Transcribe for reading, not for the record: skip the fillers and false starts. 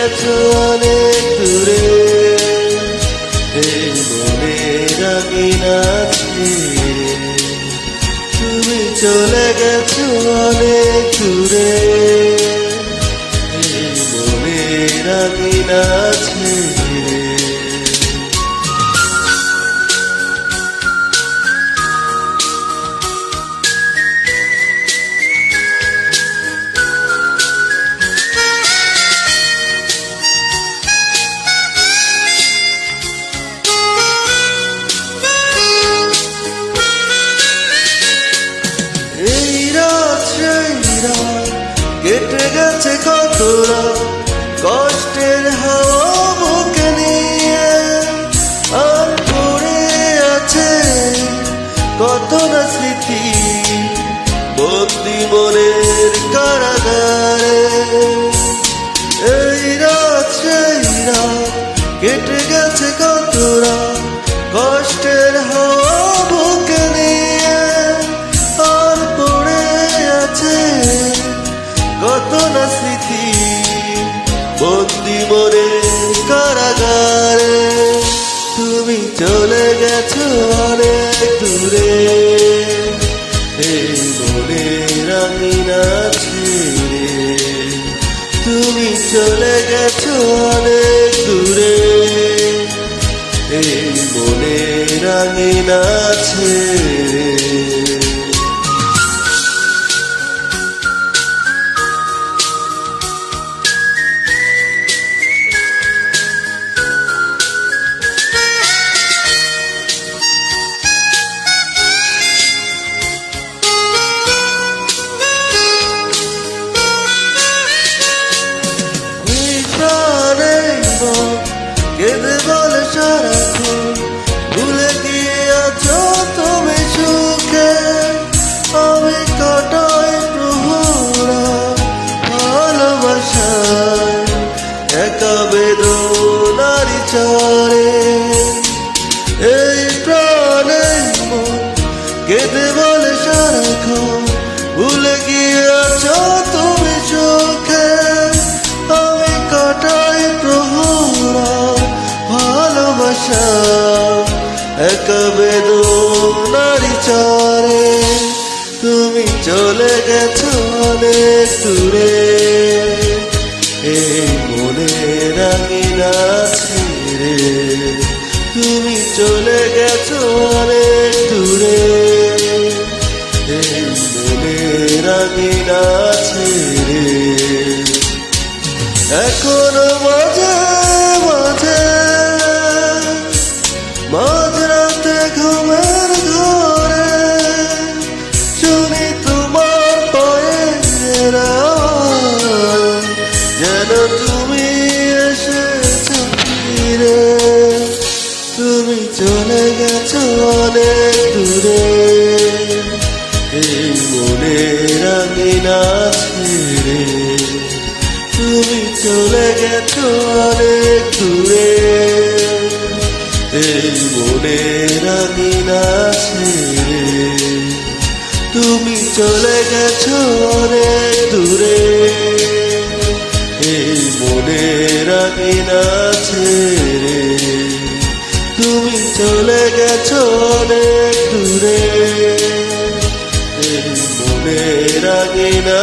গেছো অনেক দূরে, এই মনের আঙিনা ছেড়ে। তুমি চলে গেছো অনেক দূরে, এই মনের আঙিনা ছেড়ে। কেটে গেছে কত রাত কষ্টের হাওয়া বুকে নিয়ে, আর পড়ে আছে কত না স্মৃতি বন্দি মনের কারাগারে। এই রাত সেই রাত কেটে গেছে কত রাত কষ্টের হাওয়া বুকে নিয়ে, আর পড়ে আছে কত না স্মৃতি বন্দি মনের কারাগারে। তুমি চলে গেছো অনেক দূরে, এই মনের আঙিনা ছেড়ে। তুমি চলে গেছো অনেক দূরে, এই মনের আঙিনা ছেড়ে। কেঁদে বলে সারাক্ষণ ভুলে গিয়েছো তুমি সুখে, আমি কাটাই প্রহরা ভালোবাসায় একা বেদনারি চরে। এই প্রাণে মন কেঁদে বলে সারাক্ষণ ভুলে গিয়েছো তুমি সুখে, আমি কাটাই প্রহরা ভালোবাসা একা বেদনারি চরে। তুমি চলে গেছো অনেক দূরে, এই মনের আঙিনা ছেড়ে। তুমি চলে গেছো অনেক দূরে, এই মনের আঙিনা ছেড়ে। এখনো মাঝে মাঝে মাঝরাতে ঘুমের ঘরে শুনি তোমার পায়ের আওয়াজ, যেন তুমি এসেছো ফিরে। তুমি চলে গেছো অনেক দূরে, এই মনের আঙিনা ছেড়ে। তুমি চলে গেছো অনেক দূরে, এই মনের আঙিনা ছেড়ে। তুমি চলে গেছো অনেক দূরে, এই মনের আঙিনা ছেড়ে। তুমি চলে গেছো অনেক দূরে, এই মনের আঙিনা